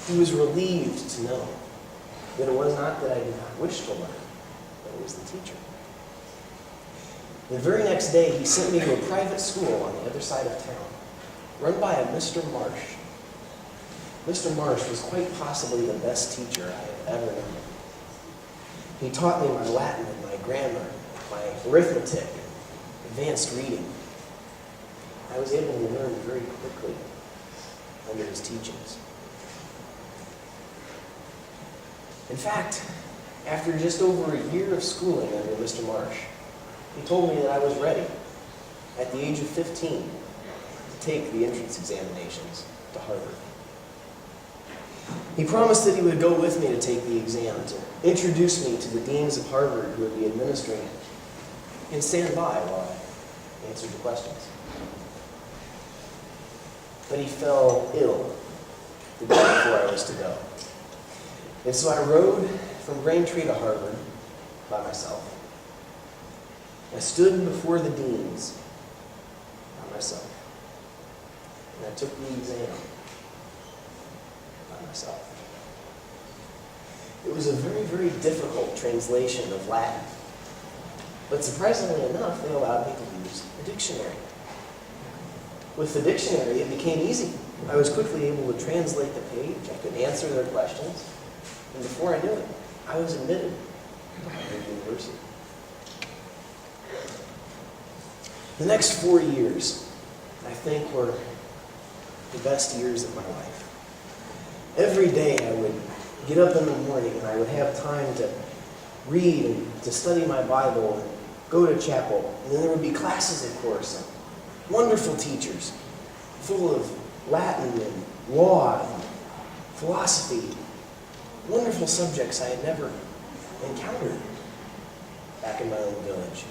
He was relieved to know that it was not that I did not wish to learn, but it was the teacher. The very next day, he sent me to a private school on the other side of town, run by a Mr. Marsh. Mr. Marsh was quite possibly the best teacher I have ever known. He taught me my Latin and my grammar, my arithmetic, advanced reading. I was able to learn very quickly under his teachings. In fact, after just over a year of schooling under Mr. Marsh, he told me that I was ready, at the age of 15, to take the entrance examinations to Harvard. He promised that he would go with me to take the exam, to introduce me to the deans of Harvard who would be administering it, and stand by while I answered the questions. But he fell ill the day before I was to go. And so I rode from Braintree to Harvard by myself. I stood before the deans by myself. And I took the exam by myself. It was a very, very difficult translation of Latin. But surprisingly enough, they allowed me to use a dictionary. With the dictionary, it became easy. I was quickly able to translate the page. I could answer their questions. And before I knew it, I was admitted to Harvard University. The next 4 years, I think, were the best years of my life. Every day I would get up in the morning and I would have time to read and to study my Bible and go to chapel. And then there would be classes, of course, and wonderful teachers full of Latin and law and philosophy. Wonderful subjects I had never encountered back in my own village.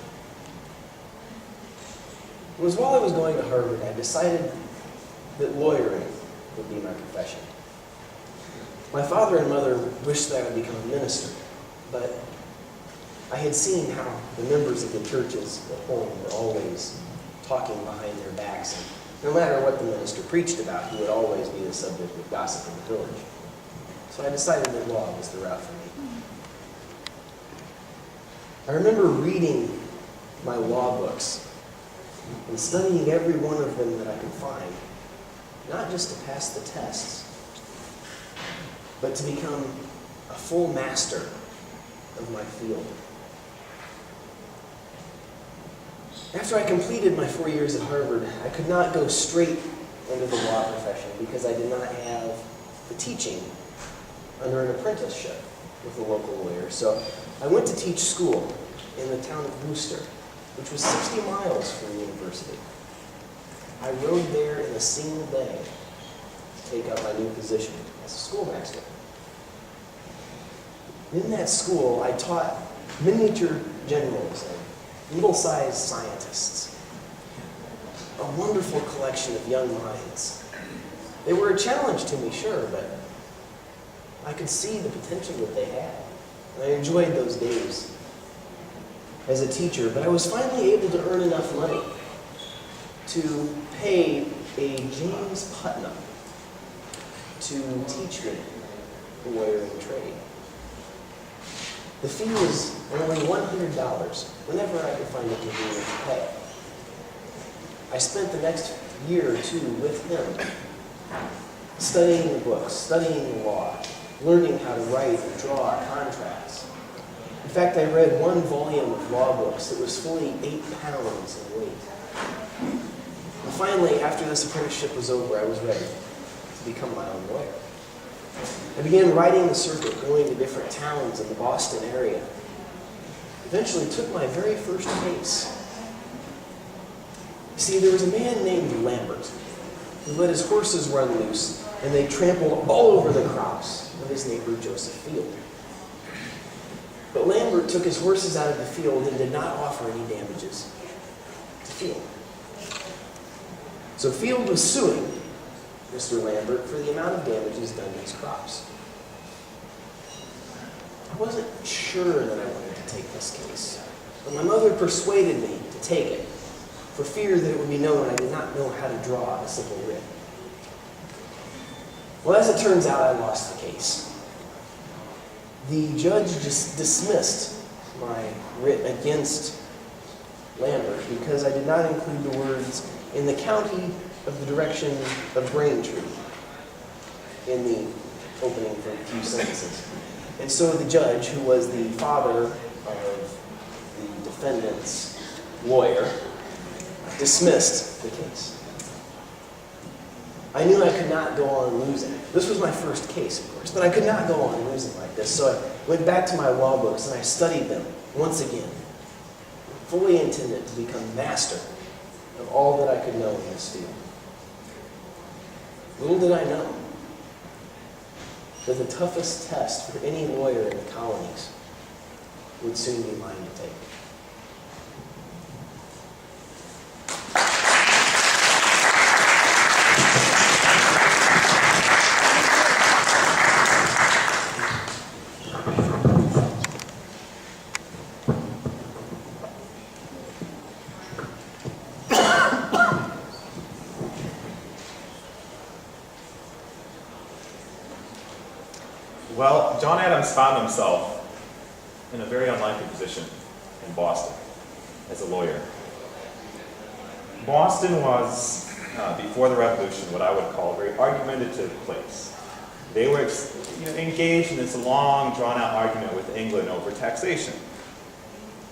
It was while I was going to Harvard, I decided that lawyering would be my profession. My father and mother wished that I would become a minister, but I had seen how the members of the churches at home were always talking behind their backs, and no matter what the minister preached about, he would always be the subject of gossip in the village. So I decided that law was the route for me. I remember reading my law books and studying every one of them that I could find, not just to pass the tests, but to become a full master of my field. After I completed my 4 years at Harvard, I could not go straight into the law profession because I did not have the teaching under an apprenticeship with a local lawyer. So I went to teach school in the town of Brewster, which was 60 miles from the university. I rode there in a single day to take up my new position as a schoolmaster. In that school, I taught miniature generals and middle-sized scientists. A wonderful collection of young minds. They were a challenge to me, sure, but I could see the potential that they had. And I enjoyed those days as a teacher, but I was finally able to earn enough money to pay a James Putnam to teach me the lawyering trade. The fee was only $100 whenever I could find it convenient to pay. I spent the next year or two with him, studying the books, studying the law, learning how to write and draw contracts. In fact, I read one volume of law books that was fully 8 pounds in weight. And finally, after this apprenticeship was over, I was ready to become my own lawyer. I began riding the circuit, going to different towns in the Boston area. Eventually took my very first case. See, there was a man named Lambert who let his horses run loose, and they trampled all over the crops of his neighbor Joseph Field. But Lambert took his horses out of the field and did not offer any damages to Field. So Field was suing Mr. Lambert for the amount of damages done to his crops. I wasn't sure that I wanted to take this case, but my mother persuaded me to take it for fear that it would be known I did not know how to draw a simple writ. Well, as it turns out, I lost the case. The judge just dismissed my writ against Lambert because I did not include the words "in the county of the direction of Braintree" in the opening for a few sentences. And so the judge, who was the father of the defendant's lawyer, dismissed the case. I knew I could not go on losing. This was my first case, of course, but I could not go on losing like this. So I went back to my law books and I studied them once again, fully intended to become master of all that I could know in this field. Little did I know that the toughest test for any lawyer in the colonies would soon be mine to take. Well, John Adams found himself in a very unlikely position in Boston as a lawyer. Boston was, before the Revolution, what I would call a very argumentative place. They were engaged in this long, drawn-out argument with England over taxation.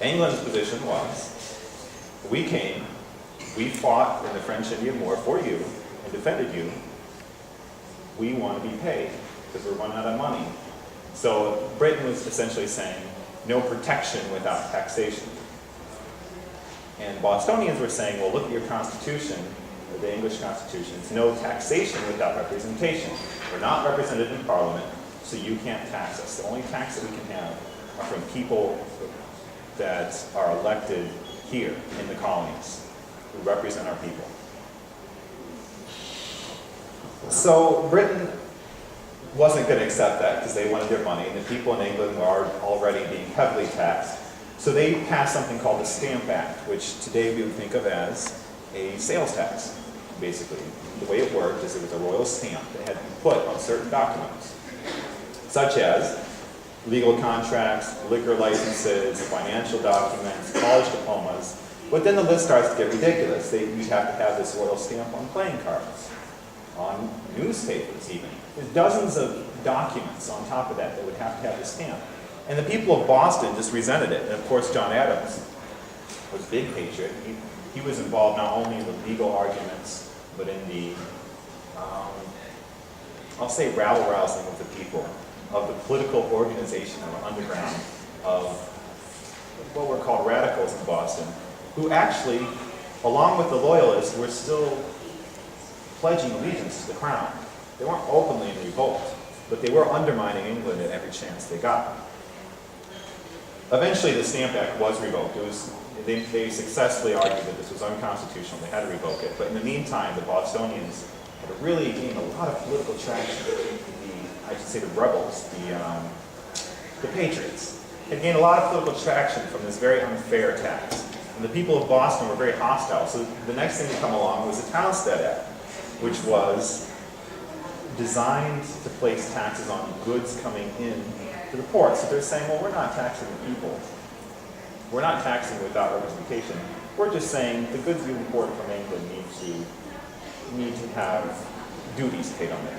England's position was, we came, we fought in the French-Indian War for you and defended you. We want to be paid because we're running out of money. So Britain was essentially saying, no protection without taxation. And Bostonians were saying, well, look at your Constitution, the English Constitution. It's no taxation without representation. We're not represented in Parliament, so you can't tax us. The only tax that we can have are from people that are elected here in the colonies, who represent our people. So Britain wasn't going to accept that because they wanted their money, and the people in England were already being heavily taxed. So they passed something called the Stamp Act, which today we would think of as a sales tax, basically. The way it worked is it was a royal stamp that had to be put on certain documents, such as legal contracts, liquor licenses, financial documents, college diplomas. But then the list starts to get ridiculous. You'd have to have this royal stamp on playing cards, on newspapers even. There's dozens of documents on top of that would have to have the stamp. And the people of Boston just resented it. And of course, John Adams was a big patriot. He was involved not only in the legal arguments, but in the, I'll say, rabble-rousing of the people, of the political organization of underground, of what were called radicals in Boston, who actually, along with the Loyalists, were still pledging allegiance to the crown. They weren't openly in revolt, but they were undermining England at every chance they got. Eventually, the Stamp Act was revoked. They successfully argued that this was unconstitutional. They had to revoke it. But in the meantime, the Bostonians had really gained a lot of political traction. I should say the rebels, the patriots, had gained a lot of political traction from this very unfair tax. And the people of Boston were very hostile. So the next thing to come along was the Townstead Act, which was designed to place taxes on goods coming in to the port. So they're saying, well, we're not taxing the people. We're not taxing without representation. We're just saying the goods you import from England need to have duties paid on them.